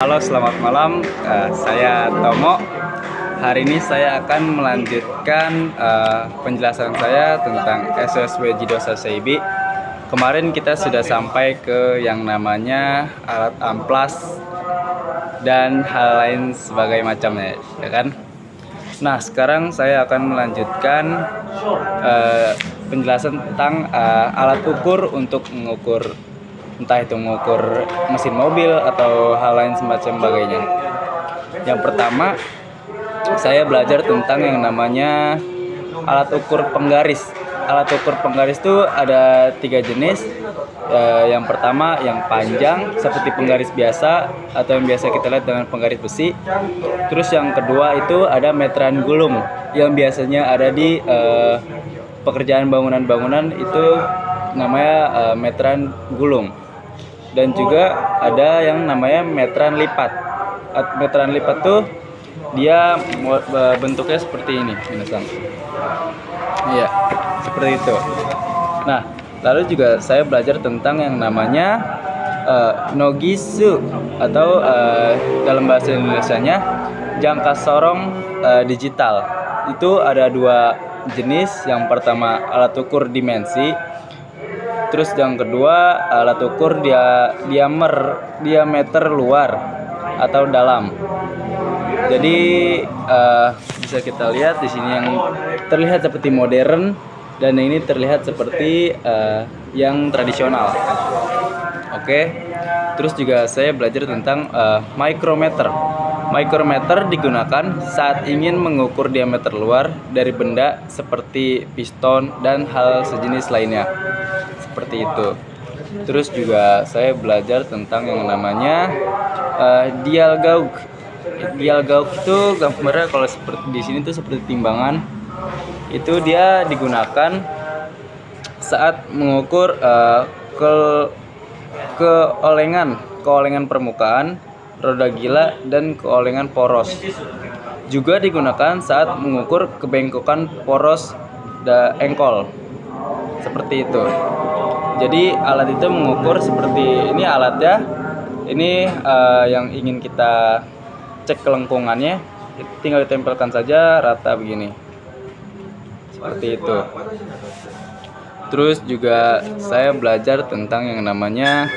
Halo, selamat malam. Saya Tomo. Hari ini saya akan melanjutkan penjelasan saya tentang SSW Jidosa Seibi. Kemarin kita sudah sampai ke yang namanya alat amplas dan hal lain sebagai macamnya, ya kan? Nah, sekarang saya akan melanjutkan penjelasan tentang alat ukur untuk mengukur, entah itu mengukur mesin mobil atau hal lain semacam bagainya. Yang pertama, saya belajar tentang yang namanya alat ukur penggaris. Alat ukur penggaris itu ada 3 jenis. Yang pertama yang panjang seperti penggaris biasa atau yang biasa kita lihat dengan penggaris besi. Terus yang kedua itu ada meteran gulung yang biasanya ada di pekerjaan bangunan-bangunan, itu namanya meteran gulung. Dan juga ada yang namanya meteran lipat. Meteran lipat tuh dia bentuknya seperti ini, minasan. Iya, seperti itu. Nah, lalu juga saya belajar tentang yang namanya nogisu atau dalam bahasa Indonesianya jangka sorong digital. Itu ada 2 jenis. Yang pertama alat ukur dimensi. Terus yang kedua alat ukur diameter luar atau dalam. Jadi bisa kita lihat di sini yang terlihat seperti modern dan ini terlihat seperti yang tradisional. Oke. Terus juga saya belajar tentang micrometer. Micrometer digunakan saat ingin mengukur diameter luar dari benda seperti piston dan hal sejenis lainnya. Seperti itu. Terus juga saya belajar tentang yang namanya dial gauge. Dial gauge itu gambarnya kalau seperti di sini tuh seperti timbangan. Itu dia digunakan saat mengukur keolengan permukaan, roda gila, dan keolengan poros. Juga digunakan saat mengukur kebengkokan poros engkol. Seperti itu. Jadi alat itu mengukur seperti ini alatnya. Ini yang ingin kita cek kelengkungannya, tinggal ditempelkan saja rata begini. Seperti itu. Terus juga saya belajar tentang yang namanya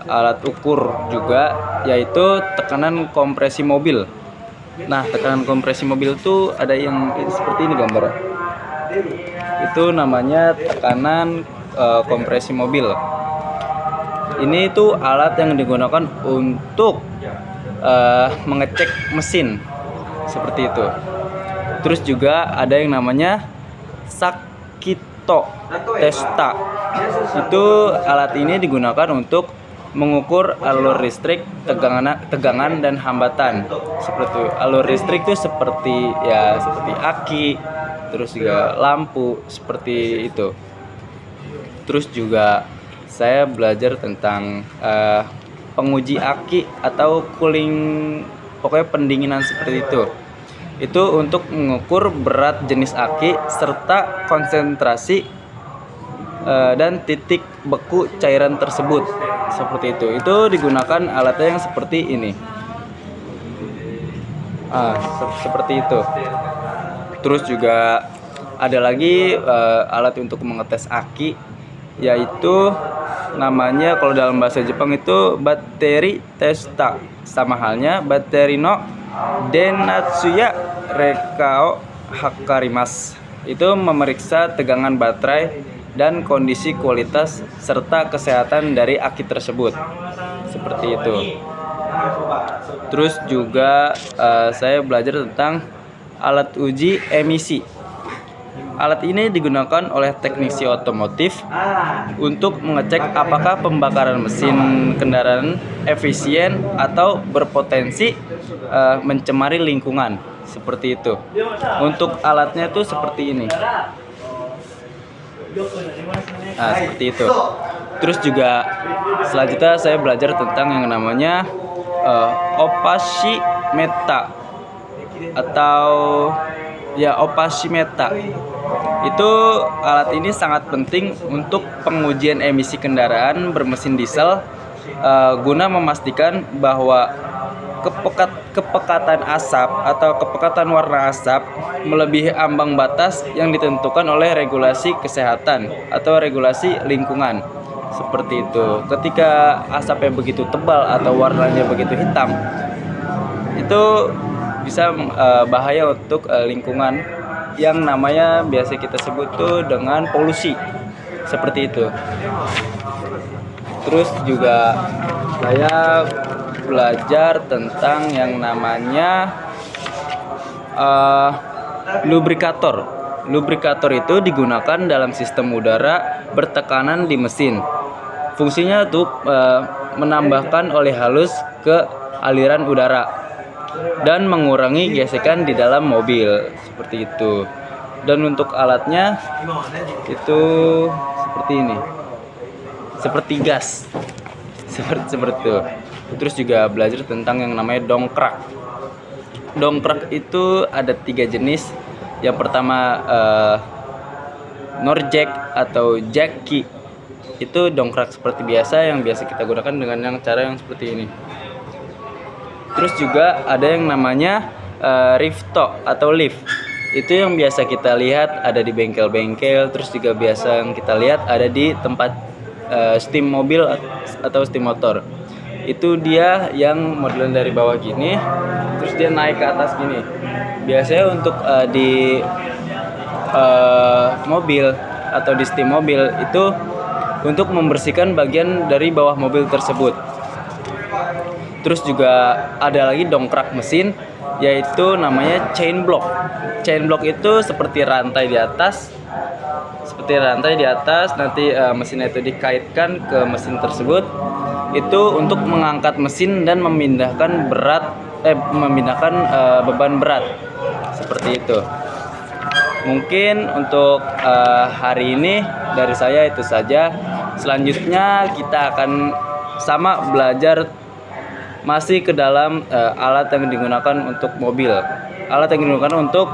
alat ukur juga, yaitu tekanan kompresi mobil. Nah, tekanan kompresi mobil itu ada yang seperti ini gambar. Itu namanya tekanan kompresi mobil. Ini tuh alat yang digunakan untuk mengecek mesin, seperti itu. Terus juga ada yang namanya Sakito Testa. Itu alat ini digunakan untuk mengukur alur listrik, tegangan dan hambatan. Seperti alur listrik itu seperti aki, terus juga lampu, seperti itu. Terus juga saya belajar tentang penguji aki atau cooling, pokoknya pendinginan seperti itu. Itu untuk mengukur berat jenis aki serta konsentrasi dan titik beku cairan tersebut. Seperti itu. Itu digunakan alatnya yang seperti ini. Seperti itu. Terus juga ada lagi alat untuk mengetes aki, yaitu namanya kalau dalam bahasa Jepang itu batteri testa, sama halnya batteri no denatsuya rekao hakarimasu. Itu memeriksa tegangan baterai dan kondisi kualitas serta kesehatan dari aki tersebut. Seperti itu. Terus juga saya belajar tentang alat uji emisi. Alat ini digunakan oleh teknisi otomotif untuk mengecek apakah pembakaran mesin kendaraan efisien atau berpotensi mencemari lingkungan. Seperti itu. Untuk alatnya tuh seperti ini. Seperti itu. Terus juga selanjutnya saya belajar tentang yang namanya opasimeter atau opasimeter. Itu alat ini sangat penting untuk pengujian emisi kendaraan bermesin diesel guna memastikan bahwa kepekatan asap atau kepekatan warna asap melebihi ambang batas yang ditentukan oleh regulasi kesehatan atau regulasi lingkungan. Seperti itu. Ketika asapnya begitu tebal atau warnanya begitu hitam, itu bisa bahaya untuk lingkungan yang namanya biasa kita sebut tuh dengan polusi. Seperti itu. Terus juga saya belajar tentang yang namanya lubrikator. Lubrikator itu digunakan dalam sistem udara bertekanan di mesin. Fungsinya untuk menambahkan oleh halus ke aliran udara dan mengurangi gesekan di dalam mobil, seperti itu. Dan untuk alatnya itu seperti ini, seperti gas, seperti itu. Terus juga belajar tentang yang namanya dongkrak. Dongkrak itu ada 3 jenis. Yang pertama Norjack atau Jackie. Itu dongkrak seperti biasa yang biasa kita gunakan dengan yang cara yang seperti ini. Terus juga ada yang namanya rifto atau lift. Itu yang biasa kita lihat ada di bengkel-bengkel. Terus juga biasa yang kita lihat ada di tempat steam mobil atau steam motor. Itu dia yang modelnya dari bawah gini, terus dia naik ke atas gini. Biasanya untuk di mobil atau di steam mobil itu untuk membersihkan bagian dari bawah mobil tersebut. Terus juga ada lagi dongkrak mesin, yaitu namanya chain block. Chain block itu seperti rantai di atas. Nanti mesinnya itu dikaitkan ke mesin tersebut. Itu untuk mengangkat mesin dan memindahkan beban berat, seperti itu. Mungkin untuk hari ini dari saya itu saja. Selanjutnya kita akan sama belajar masih ke dalam alat yang digunakan untuk mobil, alat yang digunakan untuk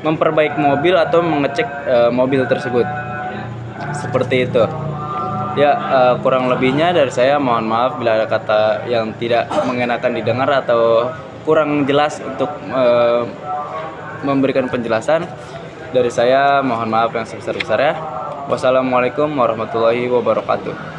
memperbaiki mobil atau mengecek mobil tersebut, seperti itu. Ya, kurang lebihnya dari saya mohon maaf bila ada kata yang tidak mengenakan didengar atau kurang jelas untuk memberikan penjelasan. Dari saya mohon maaf yang sebesar-besarnya. Wassalamualaikum warahmatullahi wabarakatuh.